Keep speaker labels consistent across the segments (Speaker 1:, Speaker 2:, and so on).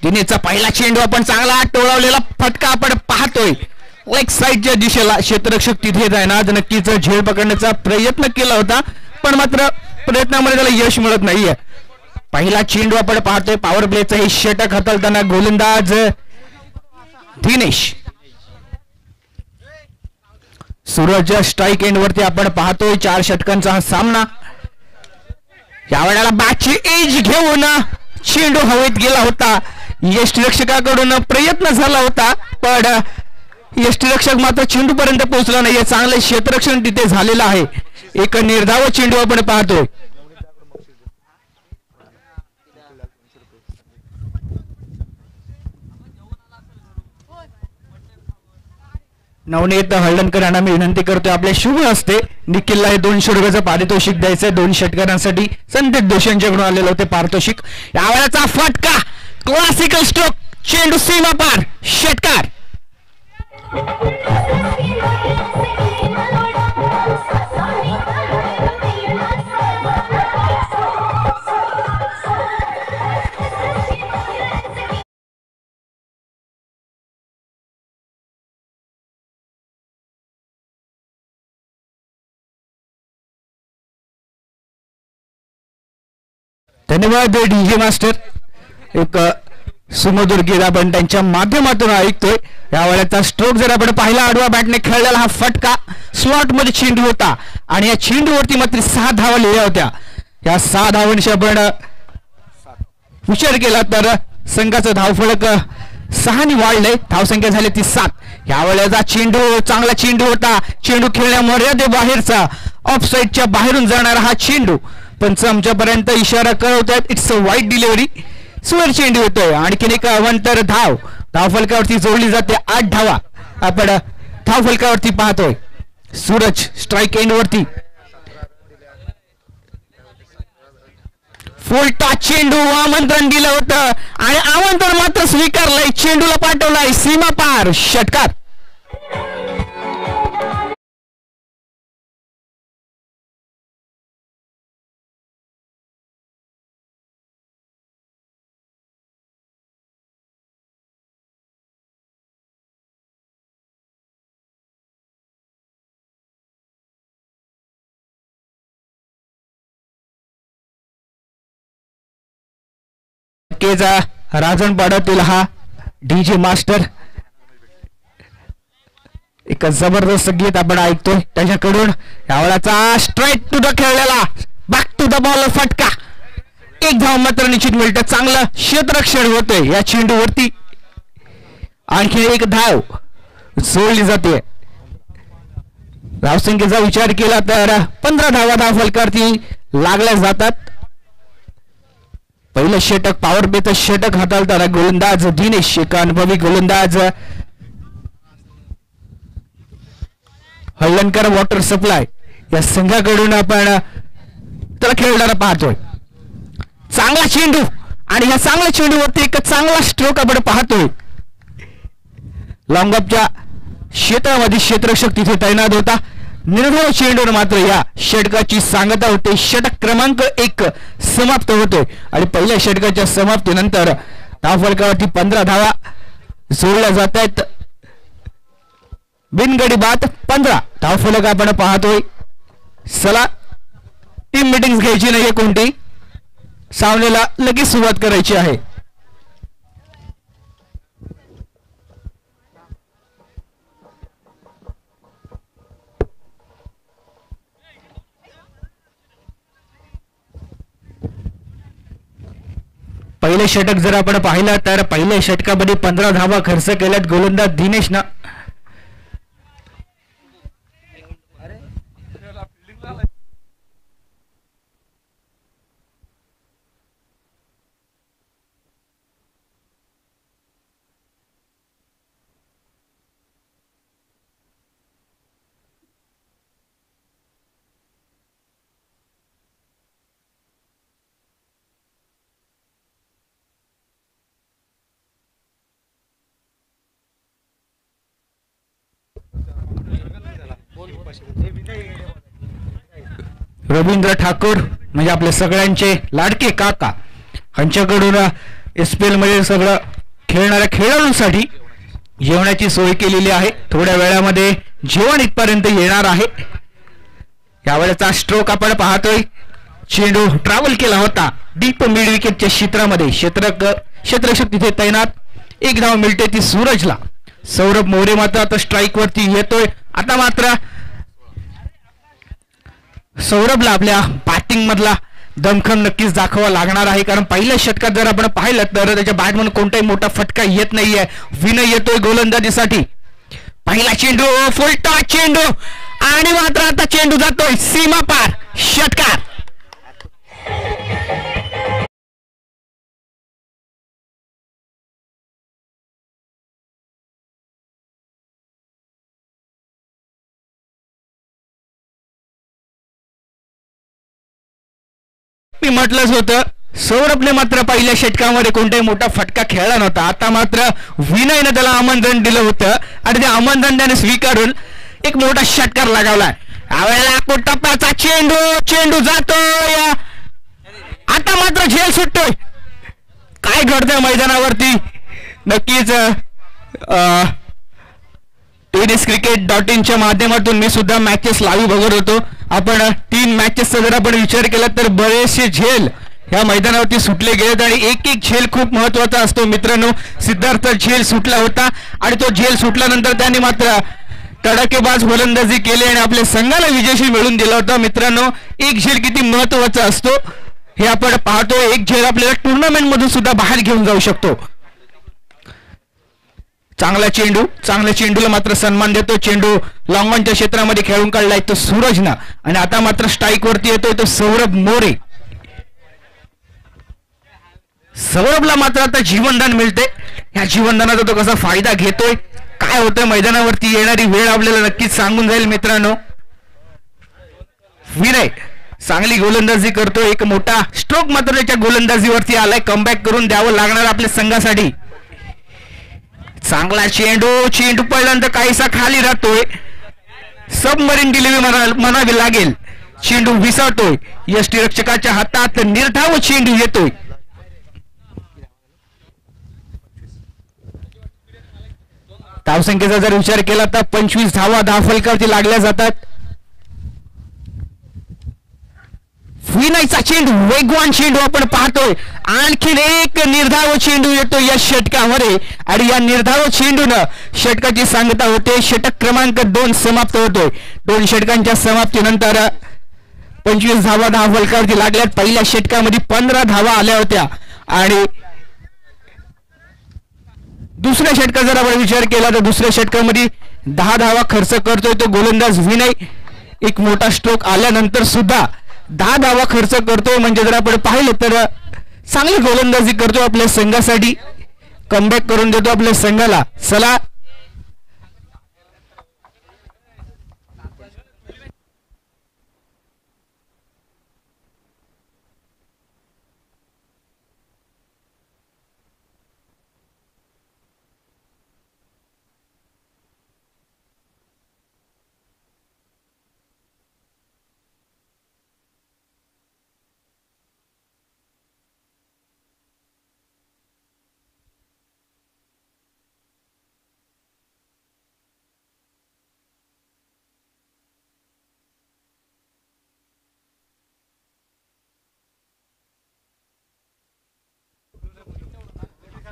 Speaker 1: दिनेशचा पहिला चेंडू आपण चांगला टोळवलेला फटका आपण पाहतोय. लेग साइडच्या दिशेला क्षेत्ररक्षक तिथे जाणार नक्कीच झेल पकडण्याचा प्रयत्न केला होता, पण मात्र प्रयत्नामध्ये त्याला यश मिळत नाहीये. पहिला चेंडू आपण पाहतोय. पॉवर प्लेचं हे षटक हाताळताना गोलंदाज दिनेश. सूरज स्ट्राईक एंड वरती आपण पाहतोय. 4 षटकांचा हा सामना. यावेळेला बॅटची एज घेऊन चेंडू हवेत गेला होता. यष्टिरक्षकाकडून प्रयत्न झाला होता, पण यष्टिरक्षक मात्र चेंडू पर्यंत पोहोचला नाही. चांगले क्षेत्ररक्षण तिथे झालेलं आहे. एक निर्धाव चेंडू आपण पाहतोय. नवनीत हळदणकर यांना मी विनंती करतोय आपल्या शुभ हस्ते निखिलला हे 200 रुपयाचं पारितोषिक द्यायचंय. 2 षटकारांसाठी संदीप दोषांच्याकडून आलेलं होते पारितोषिक. यावेळेचा फटका क्लासिकल स्ट्रोक, चेंडू सीमा पार, षटकार. धन्यवाद डीजे मास्टर. एक सुमधुर गीत आपण त्यांच्या माध्यमातून ऐकतोय. यावेळेचा स्ट्रोक जर आपण पाहिला, आडवा बॅटने खेळलेला हा फटका स्लॉट मध्ये चेंडू होता आणि या चेंडूवरती मात्र 6 धावा लिहिल्या होत्या. या 6 धावांशी आपण विचार केला तर संघाचं धावफलक 6 ने वाढलंय. धावसंख्या झाली ती 7. यावेळेचा चेंडू चांगला चेंडू होता. चेंडू खेळण्या मर्यादेबाहेरचा, ऑफ साइडच्या बाहेरून जाणारा हा चेंडू. पंच आमच्यापर्यंत इशारा करवतात, इट्स अ वाईट डिलिव्हरी. सुवर चेंडू होतोय. आणखीन एक अवंतर धावफलकावरती जोडली जाते. 8 धावा आपण धावफलकावरती पाहतोय. सूरज स्ट्राईक एंड वरती. फुल टॉच चेंडू, आमंत्रण दिलं होतं आणि आमंत्रण मात्र स्वीकारलंय. चेंडूला पाठवलाय सीमा पार, षटकार. राजनपाड्यातील हा डीजे मास्टर एक जबरदस्त गीत आपण ऐकतोय त्याच्याकडून. यावेळेचा स्ट्राईक टू द खेळलेला, बॅक टू द बॉल फटका. 1 धाव मात्र निश्चित मिळतं. चांगलं क्षेत्ररक्षण होतंय या चेंडूवरती. आणखी 1 धाव जोडली जाते. धावसंख्येचा विचार केला तर 15 धावा धावफलकावरती लागल्या जातात. पहिलं षटक पॉवर प्लेचं षटक हाताळताना गोलंदाज दिनेश, एक अनुभवी गोलंदाज हळदणकर वॉटर सप्लाय या संघाकडून आपण त्याला खेळणारा पाहतोय. चांगला चेंडू आणि ह्या चांगल्या चेंडूवरती एक चांगला स्ट्रोक आपण पाहतोय. लॉंग ऑफच्या क्षेत्रामध्ये क्षेत्ररक्षक तिथे तैनात होता. निर्धाव चेंडूवर मात्र या षटकाची सांगता होते. षटक क्रमांक 1 समाप्त होतोय आणि पहिल्या षटकाच्या समाप्तीनंतर धावफलकावरती 15 धावा जोडल्या जात आहेत. बिनगडी बाद 15 धावफलक आपण पाहतोय. चला, टीम मीटिंग घ्यायची नाहीये कोणती, सामन्याला लगेच सुरुवात करायची आहे. पहिले षटक जर आपण पाहिलं तर पहिल्या षटकामध्ये 15 धावा खर्च केल्यात गोलंदाज दिनेशनं. रवींद्र ठाकूर म्हणजे आपले सगळ्यांचे लाडके काका यांच्याकडून एसपीएल मध्ये सगळं खेळणाऱ्या खेळाडूंसाठी जेवणाची सोय केलेली आहे. थोड्या वेळामध्ये जेवण इथपर्यंत येणार आहे. यावेळेचा स्ट्रोक आपण पाहतोय. चेंडू ट्रॅव्हल केला होता डीप मिड विकेटच्या क्षेत्रामध्ये. क्षेत्ररक्षक तिथे तैनात. एक धाव मिळते ती सूरजला. सौरभ मोरे मात्र आता स्ट्राईक वरती येतोय. आता मात्र सौरभला आपल्या बॅटिंग मधला दमखम नक्कीच दाखवावा लागणार आहे, कारण पहिल्या षटकात जर आपण पाहिलं तर त्याच्या बॅटमधून कोणताही मोठा फटका येत नाहीये. विनय येतोय गोलंदाजीसाठी. पहिला चेंडू फुलटा चेंडू आणि मात्र आता चेंडू जातोय सीमा पार. षटकार मी म्हटलंच होतं. सौरभने मात्र पहिल्या षटकामध्ये कोणताही मोठा फटका खेळला नव्हता. आता मात्र विनयने त्याला आमंत्रण दिलं होतं आणि त्या आमंत्रण त्याने स्वीकारून एक मोठा षटकार लगावला. यावेळेला टप्प्याचा चेंडू चेंडू जातोय. आता मात्र झेल सुटतोय. काय घडतंय मैदानावरती नक्कीच. tenniscricket.in माध्यमातून मी सुद्धा मॅचेस लाईव्ह बघत होतो. आपण 3 मॅचेसचा जर आपण विचार केला तर बरेचसे झेल या मैदानावरती सुटले गेलेत आणि एक एक झेल खूप महत्वाचा असतो मित्रांनो. सिद्धार्थ झेल सुटला होता आणि तो झेल सुटल्यानंतर त्यांनी मात्र तडकेबाज गोलंदाजी केली आणि आपल्या संघाला विजयशी मिळवून दिला होता. मित्रांनो एक झेल किती महत्वाचा असतो हे आपण पाहतो. एक झेल आपल्याला टुर्नामेंट मधून सुद्धा बाहेर घेऊन जाऊ शकतो. चांगला चेंडू. चांगल्या चेंडूला मात्र सन्मान देतो. चेंडू लॉंग ऑनच्या क्षेत्रामध्ये खेळून काढलाय तो सूरजनं आणि आता मात्र स्ट्राईक वरती येतोय तो सौरभ मोरे. सौरभला मात्र आता जीवनदान मिळते. या जीवनदानाचा तो कसा फायदा घेतोय काय होतंय मैदानावरती येणारी वेळ आपल्याला नक्कीच सांगून जाईल मित्रांनो. विनय चांगली गोलंदाजी करतो. एक मोठा स्ट्रोक मात्र त्याच्या गोलंदाजीवरती आलाय. कमबॅक करून द्यावं लागणार आपल्या संघासाठी. चांगला चेंडू. चेंडू पडल्यानंतर काहीसा खाली राहतोय. सबमरीन डिलिव्हरी म्हणावी लागेल. चेंडू विसरतोय. यष्टीरक्षकाच्या हातात निर्धाव चेंडू येतोय. धावसंख्येचा जर विचार केला तर 25 धावा फलकावरती लागल्या जातात. विनयचा चेंडू वेगवान चेंडू आपण पाहतोय. आणखीन एक निर्धाव चेंडू येतो या षटकामध्ये आणि या निर्धाव चेंडूनं षटकाची सांगता होते. षटक क्रमांक 2 समाप्त होतोय. 2 षटकांच्या समाप्तीनंतर 25 धावा फलकावरती लागल्यात. पहिल्या षटकामध्ये 15 धावा आल्या होत्या आणि दुसऱ्या षटकात जर आपण विचार केला तर दुसऱ्या षटकामध्ये 10 धावा खर्च करतोय तो गोलंदाज विनय. एक मोठा स्ट्रोक आल्यानंतर सुद्धा 10 धावा खर्च करतोय म्हणजे जर आपण पाहिलं तर चांगली गोलंदाजी करतो आपल्या संघासाठी. कमबॅक करून देतो आपल्या संघाला. चला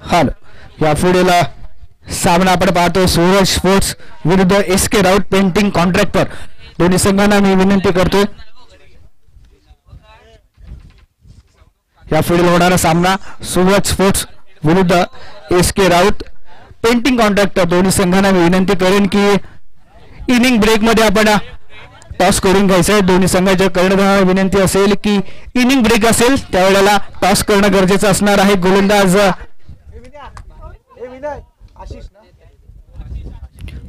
Speaker 1: हाल या पुढेला सामना आपण पाहतो. सूरज स्पोर्ट्स विरुद्ध SK राऊत पेंटिंग कॉन्ट्रॅक्टर. दोन्ही संघांना मी विनंती करतो या पुढे होणारा सामना सूरज स्पोर्ट्स विरुद्ध SK राऊत पेंटिंग कॉन्ट्रॅक्टर. दोन्ही संघांना मी विनंती करेन की इनिंग ब्रेक मध्ये आपण टॉस करून घ्यायचं आहे. दोन्ही संघाच्या कर्णधारांना विनंती असेल की इनिंग ब्रेक असेल त्यावेळेला टॉस करणं गरजेचं असणार आहे. गोलंदाज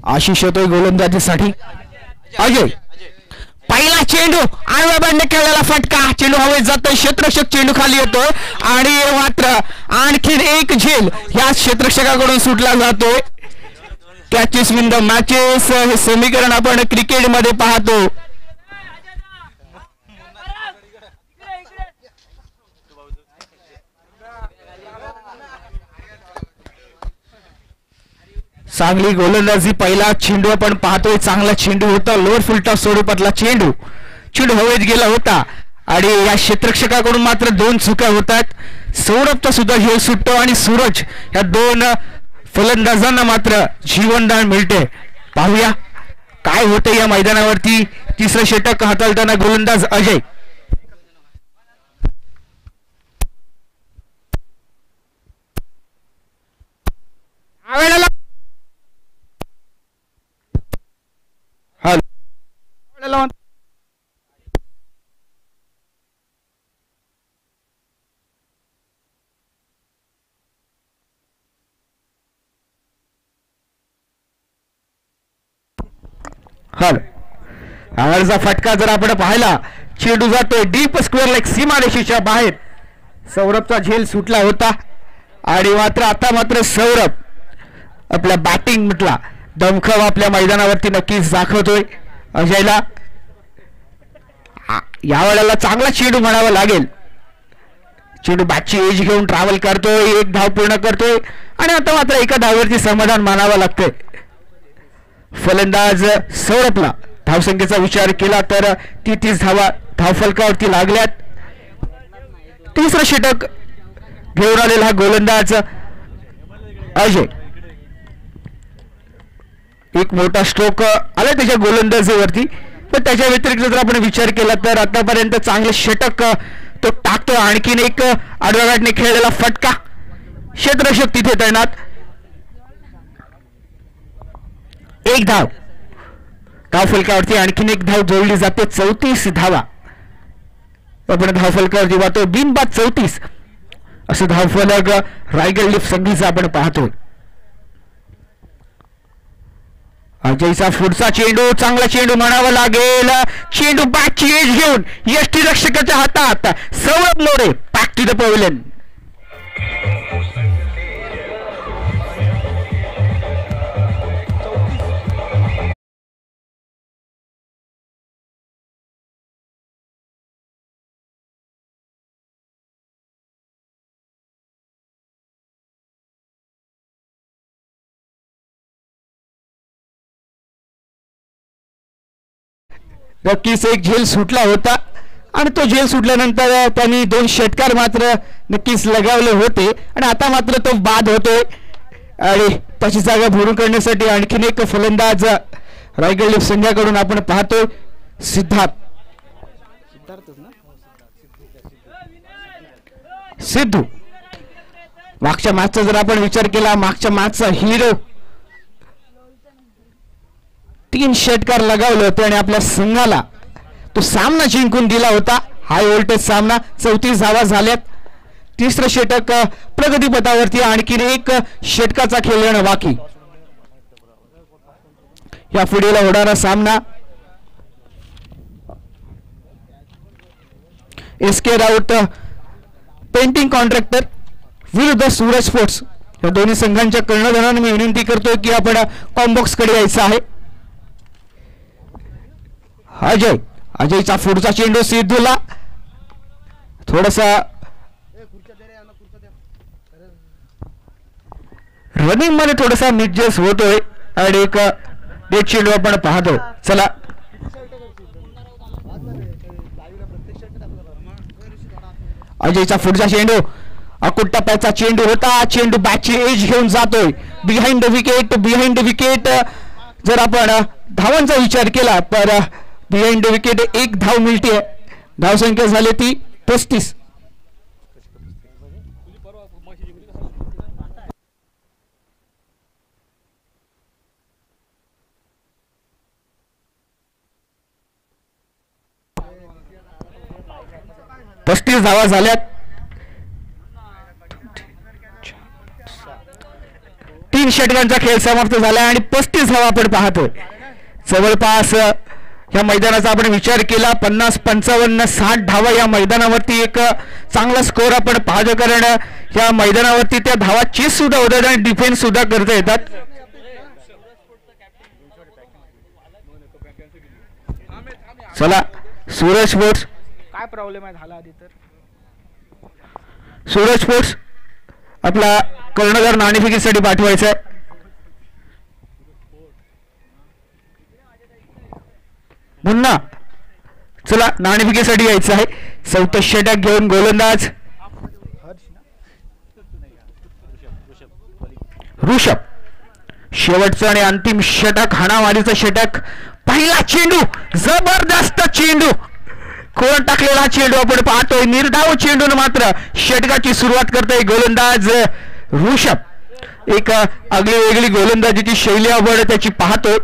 Speaker 1: आशिष येतोय गोलंदाजीसाठी. अजय पहिला चेंडू आडव्या बॅटने खेळलेला फटका. चेंडू हवेत जातोय. क्षेत्ररक्षक चेंडू खाली येतोय आणि मात्र आणखीन एक झेल या क्षेत्ररक्षकाकडून सुटला जातोय. कॅचेस विन द मॅचेस हे समीकरण आपण क्रिकेटमध्ये पाहतो. चांगली गोलंदाजी. पहिला चेंडू आपण पाहतोय, चांगला चेंडू होता, लोअर फुलटॉस स्वरूपातला चेंडू हवेत गेला होता आणि या क्षेत्ररक्षकाकडून मात्र 2 चुका होतात. सौरभचा सुद्धा झेल सुटतो आणि सूरज या 2 फलंदाजांना मात्र जीवनदान मिळते. पाहूया काय होते या मैदानावरती. तिसरं षटक हाताळताना गोलंदाज अजय. आवाजाचा फटका जर आपण पाहिला, चेंडू जातोय डीप स्क्वेअर लेग सीमारेषेच्या बाहेर. सौरभचा झेल सुटला होता आणि आता मात्र सौरभ आपल्या बॅटिंग म्हटला दमखम आपल्या मैदानावरती नक्कीच दाखवतोय. अजयला यावेळेला चांगला चेंडू म्हणावा लागेल. चेंडू बॅटची एज घेऊन ट्रॅव्हल करतोय, 1 धाव पूर्ण करतोय आणि आता मात्र एका धावेवरती समाधान मानावं लागतंय. फलंदाज सौरभला धावसंख्येचा विचार केला तर 30 धावा धावफलकावरती लागल्यात. तिसरं षटक घेऊन आलेला हा गोलंदाज अजय. एक मोठा स्ट्रोक आला त्याच्या गोलंदाजीवरती, पण त्याच्या व्यतिरिक्त जर आपण विचार केला तर आतापर्यंत चांगले षटक तो टाकतो. आणखीन एक आडव्या बॅटने खेळलेला फटका, क्षेत्ररक्षक तिथे तैनात. 1 धाव धावफलकावरती आणखीन 1 धाव जोडली जाते. 34 धावा आपण धावफलकावरती पाहतो. बिनबाद 34 असं धावफलक रायगड लिफ्ट संघीचा आपण पाहतोय. अजयचा पुढचा चेंडू, चांगला चेंडू म्हणावा लागेल. चेंडू बॅटची एज घेऊन यष्टीरक्षकाच्या हातात. Saurabh More back to the pavilion. नक्कीच एक झेल सुटला होता आणि तो झेल सुटल्यानंतर त्यांनी 2 षटकार मात्र नक्कीच लगावले होते आणि आता मात्र तो बाद होतोय आणि त्याची जागा भरून करण्यासाठी आणखीन एक फलंदाज रायगड लिफ्ट संघाकडून आपण पाहतोय. सिद्धू. मागच्या मॅचचा जर आपण विचार केला, मागच्या मॅचचा हिरो 3 षटकार लगावले होते आणि आपल्या संघाला तो सामना जिंकून दिला होता. हाय व्होल्टेज सामना. 34 धावा झाल्यात. तिसरं षटक प्रगतीपथावरती. आणखीन 1 षटकाचा खेळ येणं बाकी. या पुढेला होणारा सामना SK राऊत पेंटिंग कॉन्ट्रॅक्टर विरुद्ध सूरज स्पोर्ट्स या दोन्ही संघांच्या कर्णधारांना मी विनंती करतोय की आपण कॉम्बॉक्स कडे यायचं आहे. अजयचा पुढचा चेंडू सिद्धूला थोडासा रनिंग मध्ये थोडासा मिसजस्ट होतोय आणि एक डेट चेंडू आपण पाहतो. चला अजयचा पुढचा चेंडू अकुट टप्प्याचा चेंडू होता. चेंडू बॅटची एज घेऊन जातोय बिहाइंड द विकेट. जर आपण धावांचा विचार केला तर बिहाइंड द विकेट 1 धाव मिळते. धावसंख्या झाली ती 35. धावा झाल्यात. 3 षटकांचा खेळ समाप्त झाला आणि 35 धावा आपण पाहतोय. जवळपास या मैदानाचा आपण विचार केला 50, 55, 60 धावा या मैदानावरती एक चांगला स्कोर आपण पाहतो. कारण या मैदानावरती त्या धावा चेस सुद्धा होतात आणि डिफेन्स सुद्धा करता येतात. चला सूरज स्पोर्ट्स काय प्रॉब्लेम आहे झाला आधी तर सूरज स्पोर्ट्स आपला कर्णधार नाणेफेकीसाठी पाठवायचा आहे. पुन्हा चला नाणेफेकीसाठी यायचं आहे. चौथा षटक घेऊन गोलंदाज ऋषभ. शेवटचं आणि अंतिम षटक हाणामारीचं षटक. पहिला चेंडू जबरदस्त चेंडू कोण टाकलेला चेंडू आपण पाहतोय. निर्धाव चेंडून मात्र षटकाची सुरुवात करतोय गोलंदाज ऋषभ. एक आगळी वेगळी गोलंदाजीची शैली आवड त्याची पाहतोय.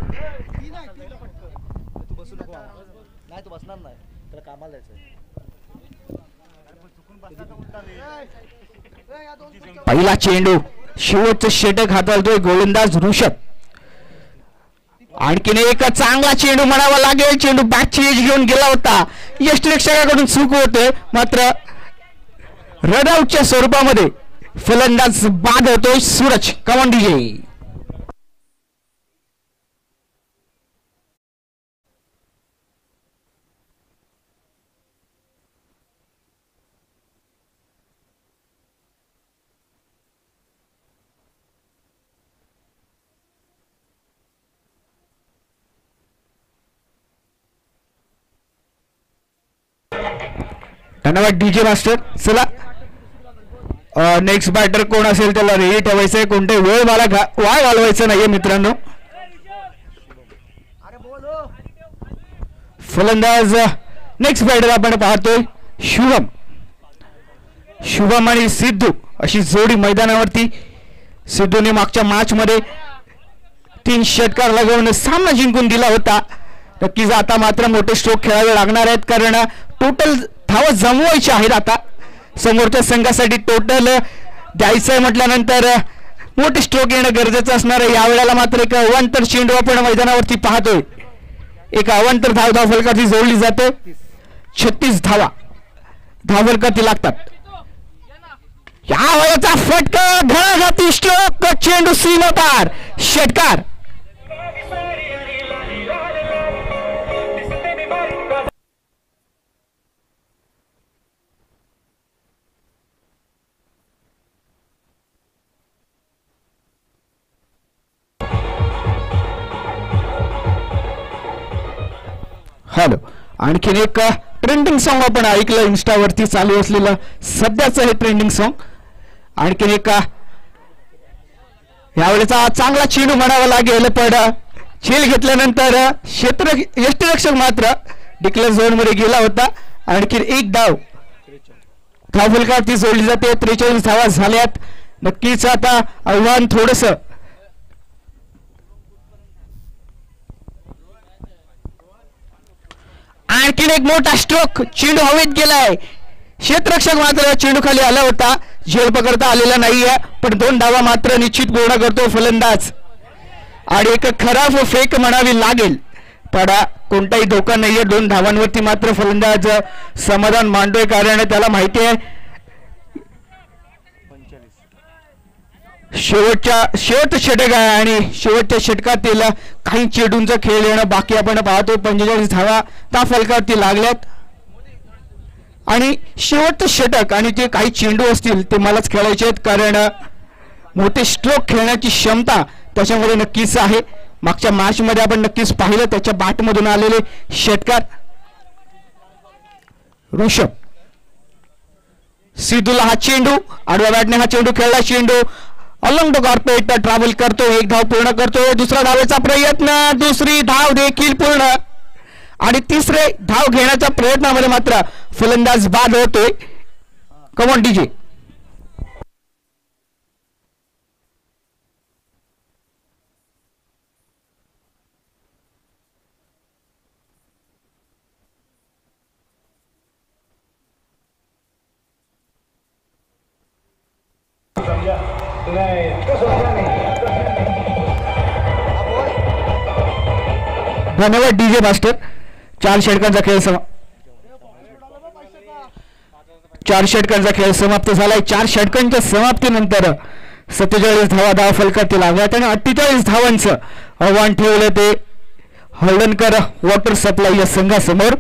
Speaker 1: पहिला चेंडू शेवटचं षटक हाताळतोय गोलंदाज ऋषभ. आणखीन एक चांगला चेंडू म्हणावा लागेल. चेंडू बॅटची एज घेऊन गेला होता. यष्टिरक्षकाकडून चूक होते मात्र रनआउटच्या स्वरूपामध्ये फलंदाज बाद होतोय सूरज. Come on DJ. धन्यवाद डीजे मास्टर. चला नेक्स्ट बॅटर कोण असेल त्याला रेडी ठेवायचंय. कोणते वेळ मला वाय घालवायचं नाहीये मित्रांनो. फलंदाज नेक्स्ट बॅटर आपण पाहतोय शुभम. शुभम आणि सिद्धू अशी जोडी मैदानावरती. सिद्धूने मागच्या मॅच मध्ये 3 षटकार लगावून सामना जिंकून दिला होता. नक्कीच आता मात्र मोठे स्ट्रोक खेळावे लागणार आहेत कारण टोटल धावा जमवायचे आहेत. आता समोरच्या संघासाठी टोटल द्यायचंय म्हटल्यानंतर मोठे स्ट्रोक येणं गरजेचं असणार आहे. यावेळेला मात्र एक अवांतर चेंडू आपण मैदानावरती पाहतोय. एक अवांतर धाव फलकाची जोडली जाते. 36 धावफलकाची लागतात. या वेळेचा फटका घणाघाती स्ट्रोक चेंडू सीमा पार षटकार. हॅलो. आणखीन एक ट्रेंडिंग सॉन्ग आपण ऐकलं इन्स्टावरती चालू असलेलं सध्याचं हे ट्रेंडिंग सॉन्ग. आणखीन एक यावेळेचा चांगला चेंडू म्हणावा लागेल पण झेल घेतल्यानंतर यष्टिरक्षक मात्र डिक्लेअर झोन मध्ये गेला होता. आणखीन एक धावफलकावरती जोडली जाते. 43 धावा झाल्यात. नक्कीच आता आव्हान थोडस आणखीन एक मोठा स्ट्रोक. चेंडू हवेत गेलाय. क्षेत्ररक्षक मात्र चेंडू खाली आला होता. झेल पकडता आलेला नाहीये पण 2 धावा मात्र निश्चित पूर्ण करतो फलंदाज. आणि एक खराब फेक म्हणावी लागेल पण कोणताही धोका नाहीये. 2 धावांवरती मात्र फलंदाज समाधान मांडतोय कारण त्याला माहिती आहे शेवटचं षटक आहे आणि शेवटच्या षटकातील काही चेंडूंचा खेळ येणं बाकी आपण पाहतो. 45 धावा त्या फलकावरती लागल्यात आणि शेवटचं षटक आणि ते काही चेंडू असतील ते मलाच खेळायचे आहेत कारण मोठे स्ट्रोक खेळण्याची क्षमता त्याच्यामध्ये नक्कीच आहे. मागच्या मॅच मध्ये आपण नक्कीच पाहिलं त्याच्या बॅटमधून आलेले षटकार. ऋषभ. सिद्धूला हा चेंडू आडव्या बॅटने हा चेंडू खेळला. चेंडू अलंग कार्पेट ट्रॅव्हल करतो. 1 धाव पूर्ण करतो. दुसरा धावेचा प्रयत्न. दुसरी धाव देखील पूर्ण आणि तिसरे धाव घेण्याच्या प्रयत्नामध्ये मात्र फलंदाज बाद होतोय. Come on DJ. धन्यवाद डीजे मास्टर. 4 षटकांचा खेळ समाप्त झालाय. 4 षटकांच्या समाप्तीनंतर 47 धावा धाव फलकातील लागल्यात आणि 48 धावांचं आव्हान ठेवलं ते हळदणकर वॉटर सप्लाय या संघासमोर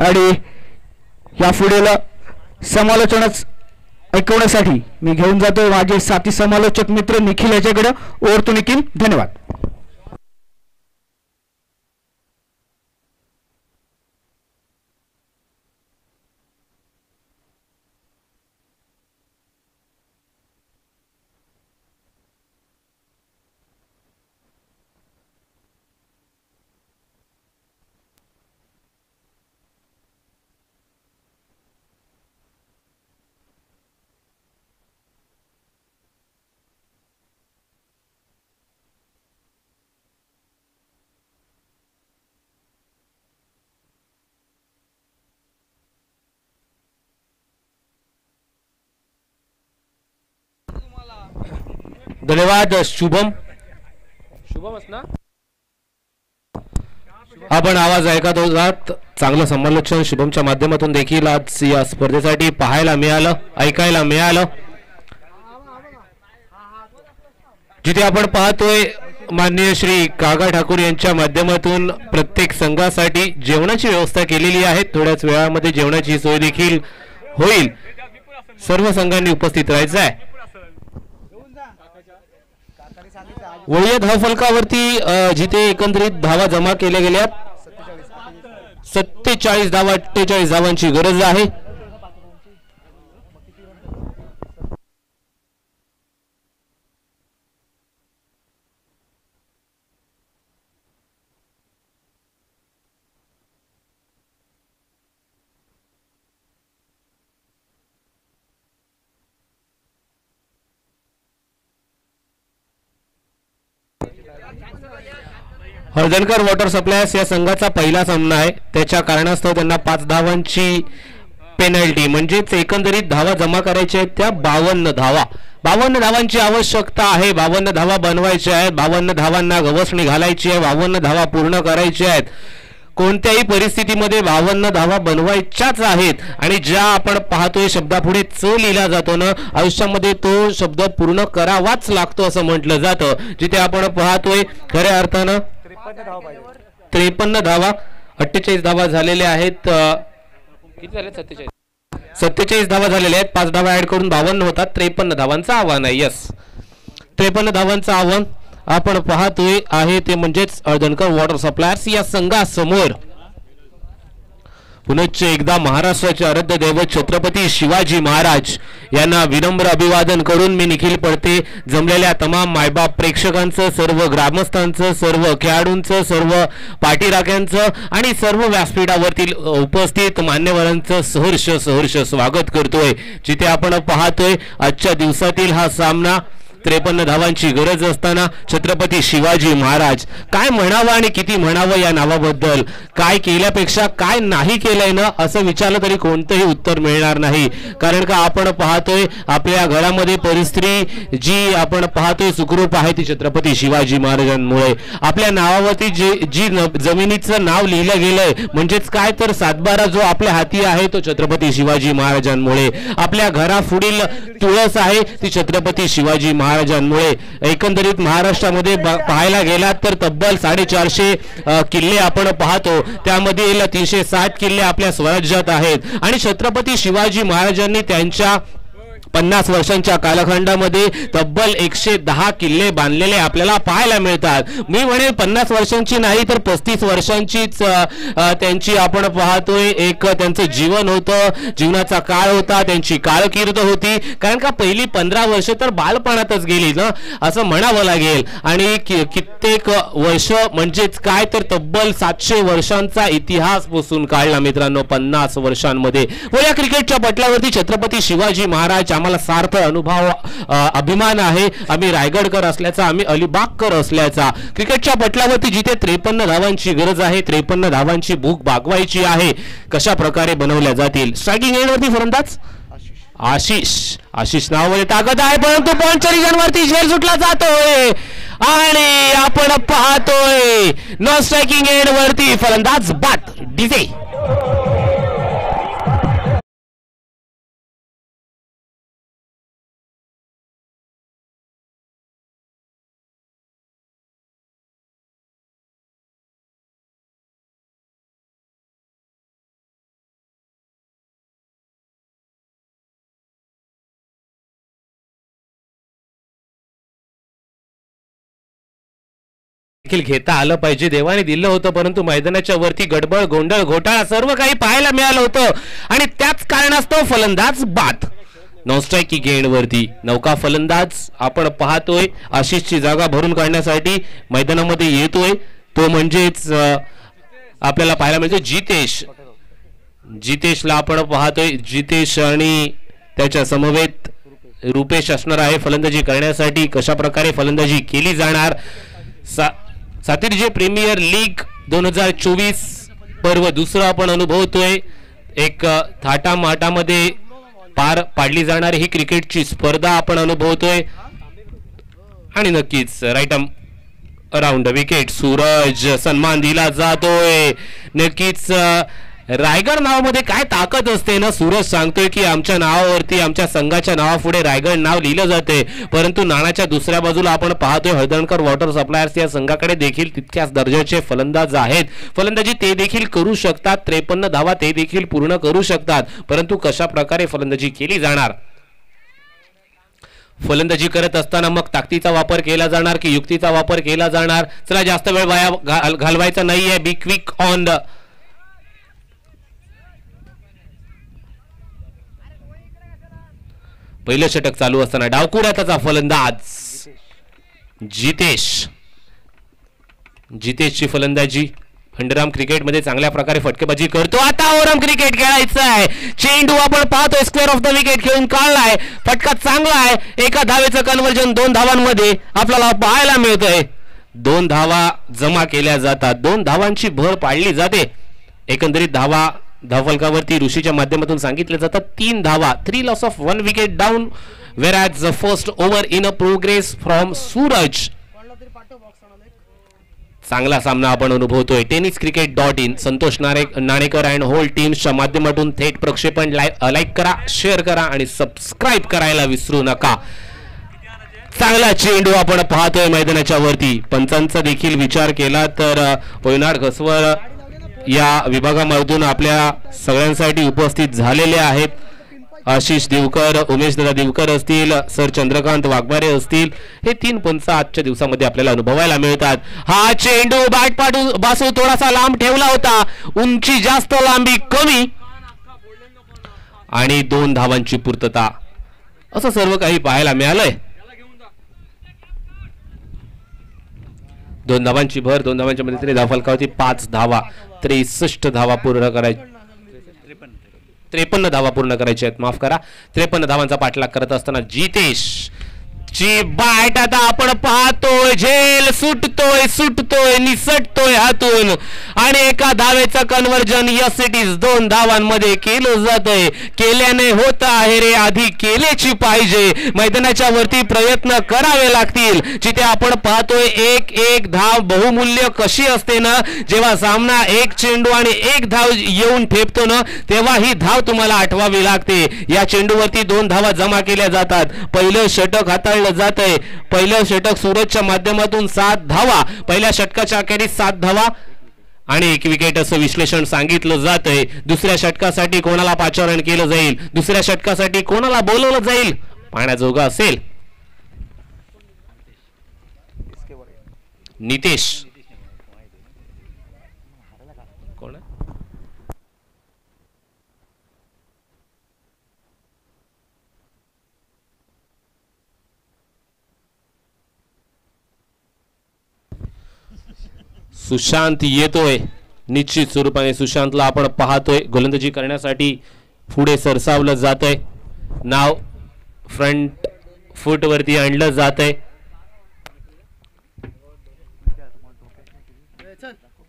Speaker 1: आणि या पुढील समालोचनाच ऐकवण्यासाठी मी घेऊन जातो माझे साथी समालोचक मित्र निखिल याच्याकडे. Over to Nikhil. धन्यवाद.
Speaker 2: धन्यवाद. शुभम ना आपण आवाज ऐकत होतात. चांगलं समालोचन शुभमच्या माध्यमातून देखील आज या स्पर्धेसाठी पाहायला मिळालं, ऐकायला मिळालं. जिथे आपण पाहतोय माननीय श्री काका ठाकूर यांच्या माध्यमातून प्रत्येक संघासाठी जेवणाची व्यवस्था केलेली आहे. थोड्याच वेळामध्ये जेवणाची सोय देखील होईल. सर्व संघांनी उपस्थित राहायचं आहे. वळीय धावफलकावरती जिथे एकंदरीत धावा जमा केल्या गेल्या 47 धावा, 48 धावांची गरज आहे. हळदणकर वॉटर सप्लायर्स या संघाचा पहिला सामना आहे. त्याच्या कारणास्तव त्यांना 5 धावांची पेनल्टी म्हणजेच एकंदरीत धावा जमा करायच्या आहेत त्या 52 धावा. 52 धावांची आवश्यकता आहे. 52 धावा बनवायच्या आहेत. 52 धावांना गवसणी घालायची आहे. 52 धावा पूर्ण करायच्या आहेत. कोणत्याही परिस्थितीमध्ये 52 धावा बनवायच्याच आहेत. आणि ज्या आपण पाहतोय शब्दापुढे च लिहिला जातो ना, आयुष्यामध्ये तो शब्द पूर्ण करावाच लागतो असं म्हटलं जातं. जिथे आपण पाहतोय खऱ्या अर्थानं 53 धावा, 48 धावा झालेल्या आहेत. किती झाले? 47 धावा झालेल्या आहेत. 5 धावा ऍड करून 52 होतात. 53 धावांचं आव्हान आहे. यस, 53 धावांचं आव्हान आपण पाहतोय आहे ते म्हणजेच हळदणकर वॉटर सप्लायर्स या संघासमोर. पुनश्च एकदा महाराष्ट्राचे आराध्य दैवत छत्रपती शिवाजी महाराज यांना विनम्र अभिवादन करून मी निखिल पडते जमलेल्या तमाम मायबाप प्रेक्षकांचं, सर्व ग्रामस्थांचं, सर्व खेळाडूंचं, सर्व पाठीराख्यांचं आणि सर्व व्यासपीठावरील उपस्थित मान्यवरांचं सहर्ष स्वागत करतोय. जिथे आपण पाहतोय आजच्या दिवसातील हा सामना 53 धावांची गरज असताना छत्रपती शिवाजी महाराज. काय म्हणावं आणि किती म्हणावं या नावाबद्दल. काय केल्यापेक्षा काय नाही केलंय ना असं विचारलं तरी कोणतंही उत्तर मिळणार नाही. कारण का आपण पाहतोय आपल्या घरामध्ये परिस्थिती जी आपण पाहतोय सुखरूप आहे ती छत्रपती शिवाजी महाराजांमुळे. आपल्या नावावरती जी जमिनीचं नाव लिहिलं गेलंय म्हणजेच काय तर सातबारा जो आपल्या हाती आहे तो छत्रपती शिवाजी महाराजांमुळे. आपल्या घरापुढील तुळस आहे ती छत्रपती शिवाजी महाराजांमुळे. एकंदरीत महाराष्ट्रामध्ये पाहायला गेलात तर तब्बल 450 किल्ले आपण पाहतो. त्यामधील 360 किल्ले आपल्या स्वराज्यात आहेत. आणि छत्रपती शिवाजी महाराजांनी त्यांच्या 50 वर्षांच्या कालखंडामध्ये तब्बल 110 किल्ले बांधलेले आपल्याला पाहायला मिळतात. मी म्हणेन 50 वर्षांची नाही तर 35 वर्षांचीच त्यांची आपण पाहतोय एक त्यांचं जीवन होतं, जीवनाचा काळ होता, त्यांची कारकीर्द होती. कारण का पहिली 15 वर्ष तर बालपणातच गेली ना असं म्हणावं लागेल. आणि कित्येक वर्ष म्हणजेच काय तर तब्बल 700 वर्षांचा इतिहास पुसून काढला मित्रांनो 50 वर्षांमध्ये. व या क्रिकेटच्या पटलावरती छत्रपती शिवाजी महाराज आम्हाला सार्थ अनुभव अभिमान आहे. आम्ही रायगडकर असल्याचा, आम्ही अलिबागकर असल्याचा. क्रिकेटच्या पटलावरती जिथे 53 धावांची गरज आहे, 53 धावांची भूक भागवायची आहे, कशा प्रकारे बनवल्या जातील. स्ट्रायकिंग एंडवरती फलंदाज आशिष नावामध्ये ताकद आहे परंतु पॉइंटच्या झेल सुटला जातोय आणि आपण पाहतोय नो स्ट्रायकिंग एंडवरती फलंदाज बाद डीजे. देखील घेता आलं पाहिजे. देवाने दिलं होतं परंतु मैदानाच्या वरती गडबड गोंधळ घोटाळा सर्व काही पाहायला मिळालं होतं आणि त्याच कारणास्तव फलंदाज बाद. नॉन स्ट्राईक की गेंड वरती नौका फलंदाज आपण पाहतोय आशिषची जागा भरून काढण्यासाठी मैदानामध्ये येतोय. तो म्हणजेच आपल्याला पाहायला मिळतो जितेशला आपण पाहतोय. जितेश आणि त्याच्या समवेत रुपेश असणार आहे फलंदाजी करण्यासाठी. कशा प्रकारे फलंदाजी केली जाणार. सातिर्जे प्रीमियर लीग 2024 पर्व दुसरा आपण अनुभवतोय. एक थाटामाटामध्ये पार पाडली जाणारी ही क्रिकेटची स्पर्धा आपण अनुभवतोय आणि नक्कीच right arm around wicket Suraj सन्मान दिला जातोय. नक्कीच रायगड नावामध्ये काय ताकद असते ना. सूरज सांगतोय की आमच्या नावावरती आमच्या संघाच्या नावापुढे रायगड नाव लिहिलं जाते परंतु नाण्याच्या दुसऱ्या बाजूला आपण पाहतोय हळदणकर वॉटर सप्लायर्स या संघाकडे देखील तितक्याच दर्जाचे फलंदाज आहेत. फलंदाजी ते देखील करू शकतात. 53 धावा ते देखील पूर्ण करू शकतात परंतु कशा प्रकारे फलंदाजी केली जाणार. फलंदाजी करत असताना मग ताकदीचा वापर केला जाणार की युक्तीचा वापर केला जाणार. चला जास्त वेळ वाया घालवायचा नाहीये. बी क्विक ऑन द पहिलं षटक चालू असताना डावकुऱ्याचा फलंदाज जितेशची फलंदाजी. खंडराम क्रिकेटमध्ये चांगल्या प्रकारे फटकेबाजी करतो. आता ओरम क्रिकेट खेळायचं आहे. चेंडू आपण पाहतोय स्क्वेअर ऑफ द विकेट खेळून काढलाय. फटका चांगला आहे. एका धावेचं कन्व्हर्जन 2 धावांमध्ये आपल्याला पाहायला मिळतंय. 2 धावा जमा केल्या जातात. 2 धावांची भर पाडली जाते. एकंदरीत धावफलकावरती ऋषीच्या माध्यमातून सांगितलं जातं 3 धावा. 3 loss of 1 wicket down whereas the first over in a progress from Suraj. चांगला सामना आपण अनुभवतोय. tenniscricket.in Santosh Nanekar and whole टीम्सच्या माध्यमातून थेट प्रक्षेपण लाईक करा, शेअर करा आणि सबस्क्राईब करायला विसरू नका. चांगला चेंडू आपण पाहतोय मैदानाच्या वरती. पंचांचा देखील विचार केला तर पोयनाड घसवर या विभागामधून आपल्या सगळ्यांसाठी उपस्थित झालेले आहेत. आशिष दिवकर, उमेश दादा दिवकर असतील, सर चंद्रकांत वाघमारे असतील. हे 3 पंच आजच्या दिवसामध्ये आपल्याला अनुभवायला मिळतात. हा चेंडू बॅट बासू थोडासा लांब ठेवला होता. उंची जास्त लांबी कमी आणि 2 धावांची पूर्तता असं सर्व काही पाहायला मिळालंय. 2 धावांची भर. 2 धावांच्या मदतीने धावफलकावरती 5 धावा. 63 धावा पूर्ण करायच्या. 53 धावा पूर्ण करायच्या आहेत. माफ करा. 53 धावांचा पाठलाग करत असताना जितेश ची बॅट आता आपण पाहतोय. झेल सुटतोय निसटतोय हातून आणि एका धावेचं कन्व्हर्जन यस इट इज 2 धावांमध्ये केलं जातंय. केल्याने होत आहे रे. आधी केलेची पाहिजे. मैदानाच्या वरती प्रयत्न करावे लागतील. जिथे आपण पाहतोय 1 धाव बहुमूल्य कशी असते ना. जेव्हा सामना 1 चेंडू आणि 1 धाव येऊन ठेपतो ना तेव्हा ही धाव तुम्हाला आठवावी लागते. या चेंडूवरती 2 धावा जमा केल्या जातात. पहिलं षटक हाताळलं जातंय. पहिलं षटक सूरजच्या माध्यमातून 7 धावा. पहिल्या षटकाच्या अखेरीस 7 धावा आणि 1 विकेट असं विश्लेषण सांगितलं जातंय. दुसऱ्या षटकासाठी कोणाला पाचारण केलं जाईल, दुसऱ्या षटकासाठी कोणाला बोलवलं जाईल पाहण्याजोगा असेल. नितेश कोण सुशांत येतोय. निश्चित स्वरूपाने सुशांतला आपण पाहतोय. गोलंदाजी करण्यासाठी पुढे सरसावलं जातंय. नाव फ्रंट फूट वरती आणलं जातंय.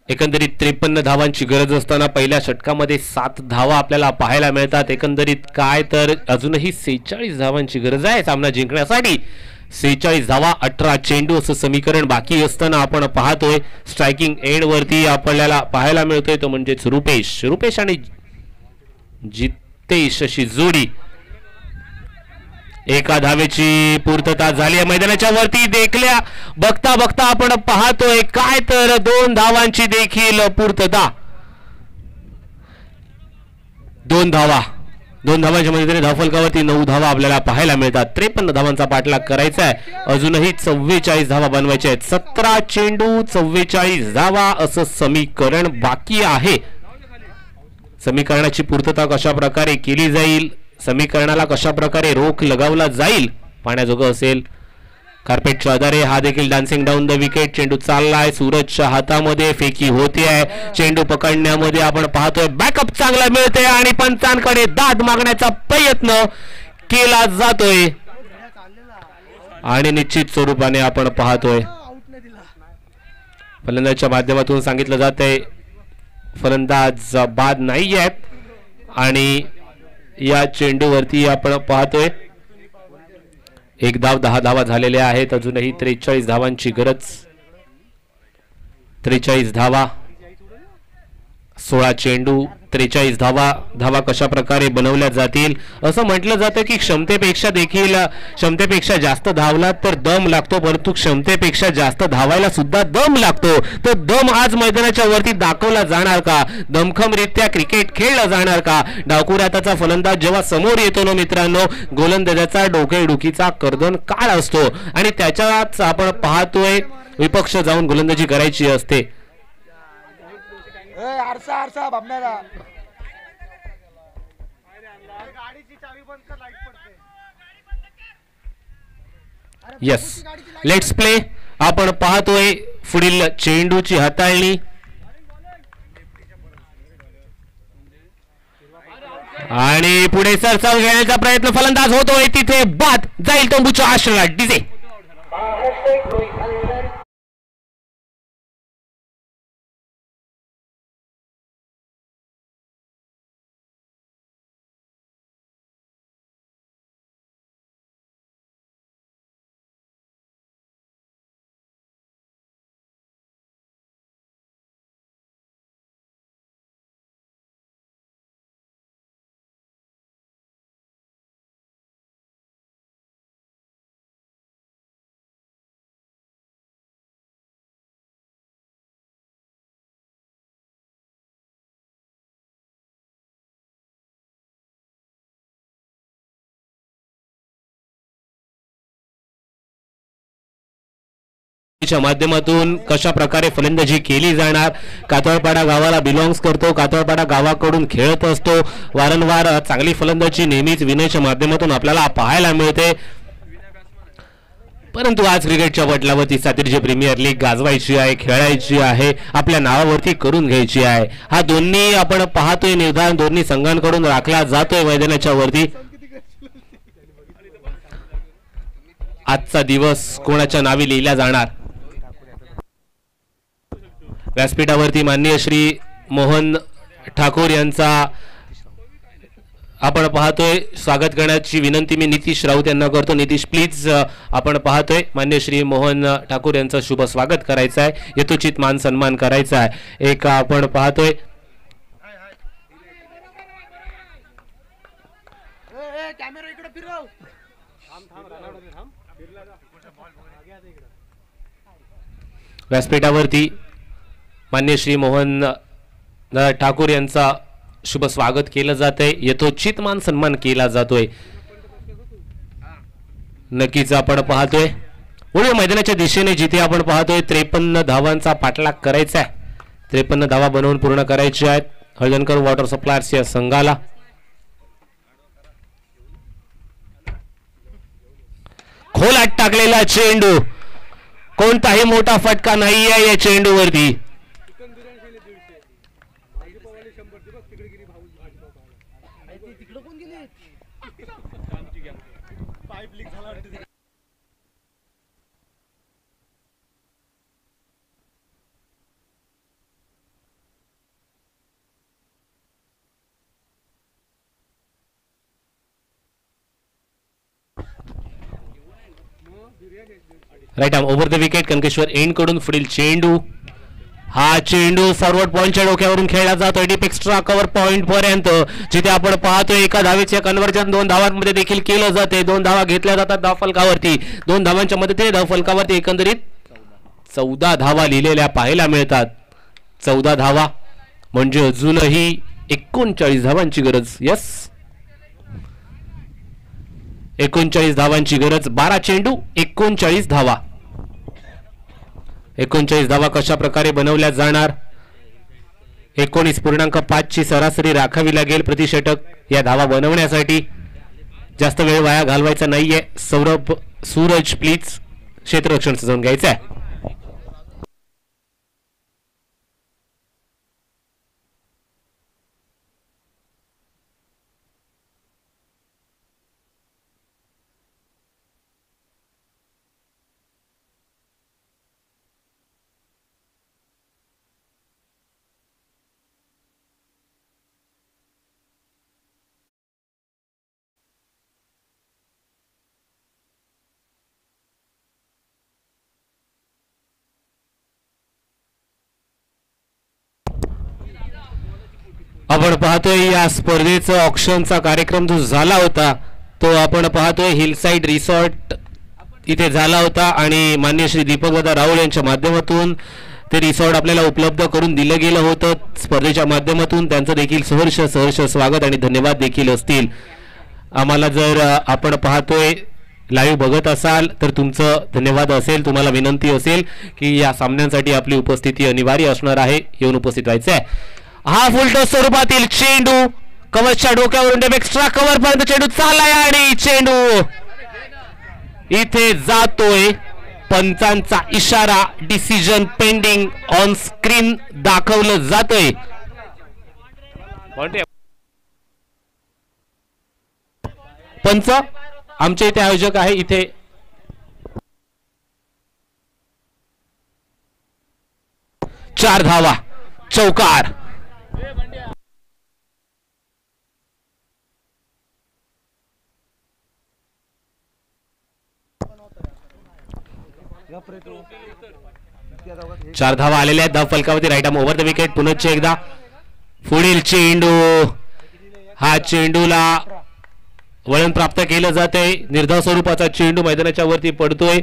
Speaker 2: एकंदरीत 53 धावांची गरज असताना पहिल्या षटकामध्ये 7 धावा आपल्याला पाहायला मिळतात. एकंदरीत काय तर अजूनही 46 धावांची गरज आहे सामना जिंकण्यासाठी. 46 धावा 18 चेंडू असं समीकरण बाकी असताना आपण पाहतोय स्ट्रायकिंग एंड वरती आपल्याला पाहायला मिळतोय तो म्हणजेच रुपेश आणि जितेश अशी जोडी. एका धावेची पूर्तता झाली आहे. मैदानाच्या वरती देखल्या बघता आपण पाहतोय काय तर 2 धावांची देखील पूर्तता. 2 धावा 2 धावांच्या मदतीने धावफलकावरती 9 धावा आपल्याला पाहायला मिळतात. 53 धावांचा पाठलाग करायचा आहे. अजूनही 44 धावा बनवायच्या आहेत. 17 चेंडू 44 धावा असं समीकरण बाकी आहे. समीकरणाची पूर्तता कशा प्रकारे केली जाईल, समीकरणाला कशा प्रकारे रोख लगावला जाईल पाहण्याजोगं असेल. कार्पेटच्या आधारे हा देखील डान्सिंग डाऊन द विकेट. चेंडू चाललाय, सूरजच्या हातामध्ये फेकी होते आहे. चेंडू पकडण्यामध्ये आपण पाहतोय बॅकअप चांगला मिळते आणि पंचांकडे दाद मागण्याचा प्रयत्न केला जातोय आणि निश्चित स्वरूपाने आपण पाहतोय फलंदाजाच्या माध्यमातून सांगितलं जातंय फलंदाज बाद नाही आहेत आणि या चेंडूवरती आपण पाहतोय 1 धाव 10 धावा झालेल्या आहेत. अजूनही 43 धावांची गरज. 43 धावा 16 चेंडू 43 धावा कशा प्रकारे बनवल्या जातील. असं म्हटलं जातं की क्षमतेपेक्षा जास्त धावला तर दम लागतो, परंतु क्षमतेपेक्षा जास्त धावायला सुद्धा दम लागतो. तो दम आज मैदानाच्या वरती दाखवला जाणार का, दमखमरित्या क्रिकेट खेळला जाणार का. डावकुराताचा फलंदाज जेव्हा समोर येतो ना मित्रांनो, गोलंदाजाचा डोकेडुखीचा कर्दन काळ असतो आणि त्याच्याच आपण पाहतोय विपक्ष जाऊन गोलंदाजी करायची असते. Yes, let's play. आपण पाहतोय पुढील चेंडूची हाताळणी आणि पुढे सरसाव घेण्याचा प्रयत्न फलंदाज होतोय. तिथे बाद जाईल तंबूच्या आश्रयात. डीजे च्या माध्यमातून कशा प्रकारे फलंदाजी केली जाणार. कातळपाडा गावाला बिलॉंग्स करतो, कातळपाडा गावाकडून खेळत असतो. वारंवार चांगली फलंदाजी नेहमीच विनयच्या माध्यमातून आपल्याला पाहायला मिळते. परंतु आज क्रिकेटच्या पटलावरती सातिर्जे प्रीमियर लीग गाजवायची आहे, खेळायची आहे, आपल्या नावावरती करून घ्यायची आहे. हा दोन्ही आपण पाहतोय निर्धार दोन्ही संघांकडून राखला जातोय मैदानाच्या वरती. आजचा दिवस कोणाच्या नावी लिहिला जाणार. व्यासपीठावरती माननीय श्री मोहन ठाकूर यांचा आपण पाहतोय स्वागत करण्याची विनंती मी नितीश राऊत यांना करतो. नितीश प्लीज आपण पाहतोय माननीय श्री मोहन ठाकूर यांचं शुभ स्वागत करायचं आहे, यथोचित मान सन्मान करायचा आहे. एक आपण पाहतोय व्यासपीठावरती मान्य श्री मोहन ठाकूर यांचा शुभ स्वागत केलं जातंय, यथोचित मान सन्मान केला जातोय. नक्कीच आपण पाहतोय पुढे मैदानाच्या दिशेने जिथे आपण पाहतोय 53 धावांचा पाठलाग करायचा आहे. 53 धावा बनवून पूर्ण करायचे आहेत हळदणकर वॉटर सप्लायर्स या संघाला. खोलात टाकलेला चेंडू, कोणताही मोठा फटका नाही आहे या चेंडूवरती. Right arm over the wicket. Kankeshwar end कडून पुढील चेंडू, हा चेंडू फॉरवर्ड पॉइंटच्या डोक्यावरून खेळला जातो डीप एक्स्ट्रा कव्हर पॉइंट पर्यंत, जिथे आपण पाहतोय एका धावेचे कन्व्हर्जन 2 धावांमध्ये देखील केलं जाते. 2 धावा घेतल्या जातात धावफलकावरती. 2 धावांच्या मदतीने धावफलकावरती एकंदरीत 14 धावा लिहिलेल्या पाहायला मिळतात. 14 धावा म्हणजे अजूनही 39 धावांची गरज. यस, 39 धावांची गरज. 12 चेंडू 39 धावा. 39 धावा कशा प्रकारे बनवल्या जाणार. 19.5 ची सरासरी राखावी लागेल प्रति षटक या धावा बनवण्यासाठी. जास्त वेळ वाया घालवायचा नाहीये. सौरभ सूरज प्लीज क्षेत्ररक्षण सजवून घ्यायचं आहे. आपण पाहतोय या स्पर्धेचा ऑक्शनचा कार्यक्रम जो झाला होता तो आपण पाहतोय हिलसाइड रिसॉर्ट इथे झाला होता आणि माननीय श्री दीपकदादा राहुल यांच्या माध्यमातून ते रिसॉर्ट आपल्याला उपलब्ध करून दिलं गेलं होतं स्पर्धेच्या माध्यमातून. त्यांचं देखील सहर्ष स्वागत आणि धन्यवाद देखील असतील. आम्हाला जर आपण पाहतोय लाईव्ह बघत असाल तर तुमचं धन्यवाद असेल. तुम्हाला विनंती असेल की या सामन्यांसाठी आपली उपस्थिती अनिवार्य असणार आहे. येऊन उपस्थित व्हायचं आहे. हा फुलटॉस स्वरूपातील चेंडू कवचच्या डोक्यावरून एक्स्ट्रा कव्हर पर्यंत चेंडू चाललाय आणि चेंडू इथे जातोय. पंचांचा इशारा डिसिजन पेंडिंग ऑन स्क्रीन दाखवलं जातोय. पंच आमचे इथे आयोजक आहे. इथे चार धावा चौकार. चार धावा आलेल्या आहेत. धाव फलकावरती right arm over the wicket. पुनश्च एकदा पुढील चेंडू. हा चेंडूला वळण प्राप्त केलं जातंय. निर्धाव स्वरूपाचा चेंडू मैदानाच्या वरती पडतोय.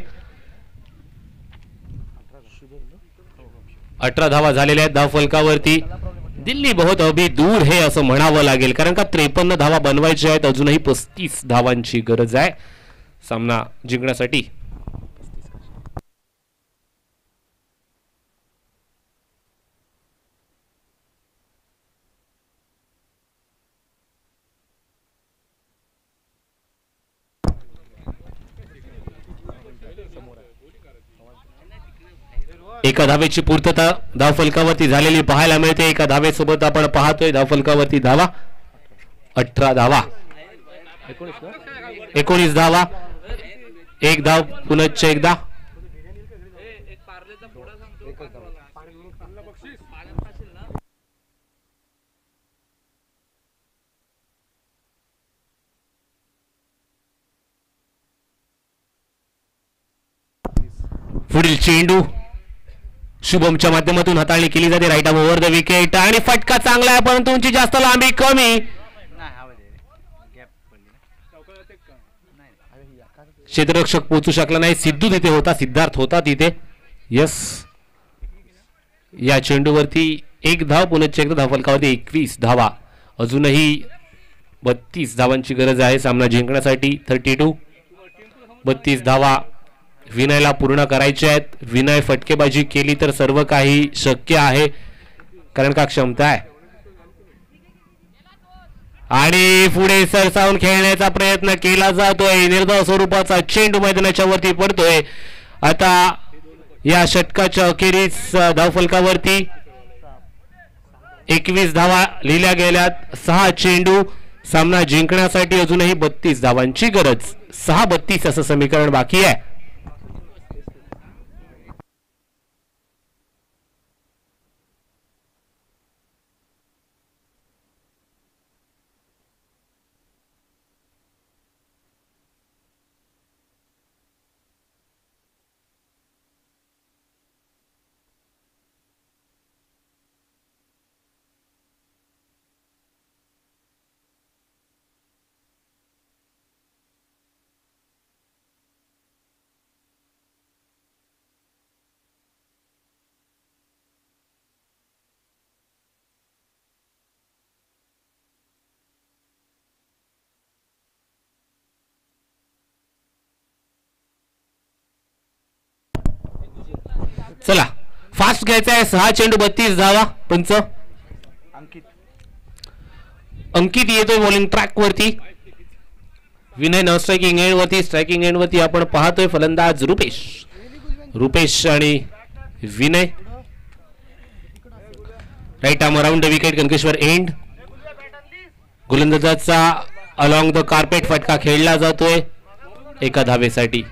Speaker 2: 18 धावा झालेल्या आहेत धाव फलकावरती. दिल्ली बहुत अभी दूर है असं म्हणावं लागेल कारण का 53 धावा बनवायच्या आहेत. अजूनही 35 धावांची गरज आहे सामना जिंकण्यासाठी. एका धावेची पूर्तता धाव फलकावरती झालेली पाहायला मिळते. एका धावेसोबत आपण पाहतोय धाव फलकावरती धावा 18 धावा 19 धावा. एक धाव पुनश्च एकदा. पुढील चेंडू शुभमच्या माध्यमातून हाताळणी केली जाते. Right arm over the wicket आणि फटका चांगला आहे परंतु उंची जास्त लांबी कमी. क्षेत्ररक्षक पोहोचू शकला नाही. सिद्धू तिथे होता. सिद्धार्थ होता तिथे. यस या चेंडूवरती एक धाव पुनश्च एकदा धाव फलकावरती 21 धावा. अजूनही 32 धावांची गरज आहे सामना जिंकण्यासाठी. 32 32 धावा विनयला पूर्ण करायचे आहेत. विनय फटकेबाजी केली तर सर्व काही शक्य आहे कारण का क्षमता आहे. आणि पुढे सरसावून खेळण्याचा प्रयत्न केला जातोय. निर्धाव स्वरूपाचा चेंडू मैदानाच्या वरती पडतोय. आता या षटकाच्या अखेरीस धाव फलकावरती 21 धावा लिहिल्या गेल्यात. 6 चेंडू सामना जिंकण्यासाठी अजूनही 32 धावांची गरज. 6-32 असं समीकरण बाकी आहे. चला फास्ट घ्यायचा आहे. 6 चेंडू 32 धावा. पंच अंकित येतोय बॉलिंग ट्रॅक वरती. विनय नॉन स्ट्रायकिंग एंड वरती. स्ट्रायकिंग एंड वरती आपण पाहतोय फलंदाज रुपेश आणि Vinay. Right arm around the wicket. Kanakeshwar end. गोलंदाजाचा अलॉंग द कार्पेट फटका खेळला जातोय 1 धावेसाठी.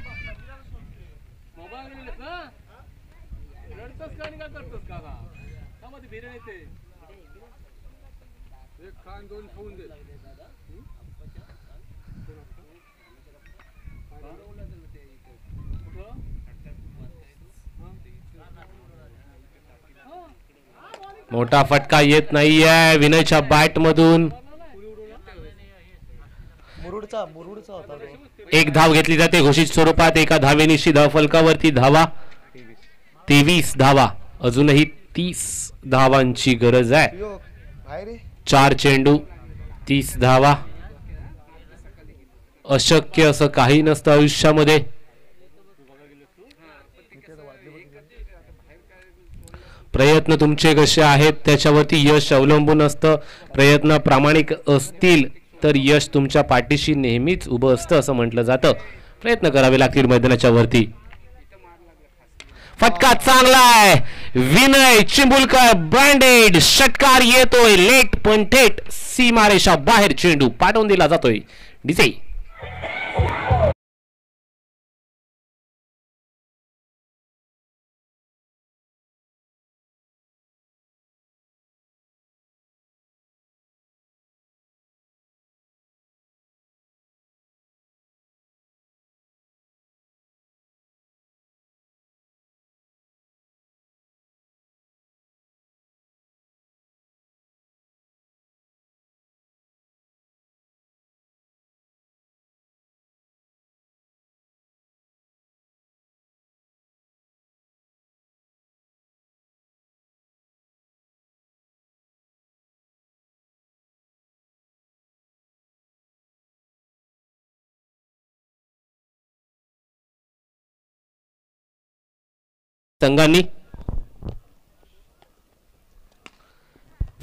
Speaker 2: मोठा फटका येत नाहीये विनयच्या बॅट मधून. 1 धाव घेतली जाते घोषित स्वरूपात. 1 धावेनिशी धावफलकावरती धावा 23 धावा. अजूनही 30 धावांची गरज आहे. 4 चेंडू 30 धावा. अशक्य असं काही नसतं आयुष्यामध्ये. प्रयत्न तुमचे कसे आहेत त्याच्यावरती यश अवलंबून असतं. प्रयत्न प्रामाणिक असतील तर यश तुमच्या पाठीशी नेहमीच उभं असतं असं म्हटलं जातं. प्रयत्न करावे लागतील मैदानाच्या वरती. फटका चांगला आहे. विनय चिंबुलकर ब्रँडेड षटकार येतोय लेट पण थेट सीमारेषा बाहेर. चेंडू पाठवून दिला जातोय डिसे. संघांनी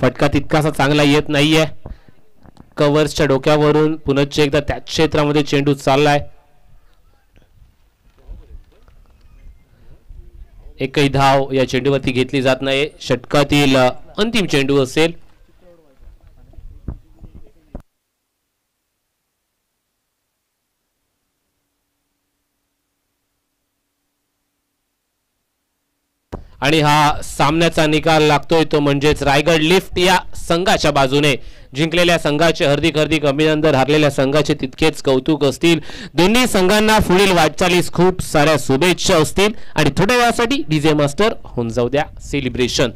Speaker 2: फटका तितकासा चांगला येत नाहीये. कव्हर्सच्या डोक्यावरून पुनश्च एकदा त्याच क्षेत्रामध्ये चेंडू चाललाय. एकही धाव या चेंडूवरती घेतली जात नाही. षटकातील अंतिम चेंडू असेल. आणि हा सामन्याचा निकाल लागतोय तो म्हणजेच रायगड लिफ्ट या संघाच्या बाजूने. जिंकलेल्या संघाचे हार्दिक अभिनंदन. हरलेल्या संघाचे तितकेच कौतुक असतील. दोन्ही संघांना पुढील वाटचालीस खूप साऱ्या शुभेच्छा असतील. आणि थोड्या वेळासाठी डीजे मास्टर होऊन जाऊ द्या सेलिब्रेशन.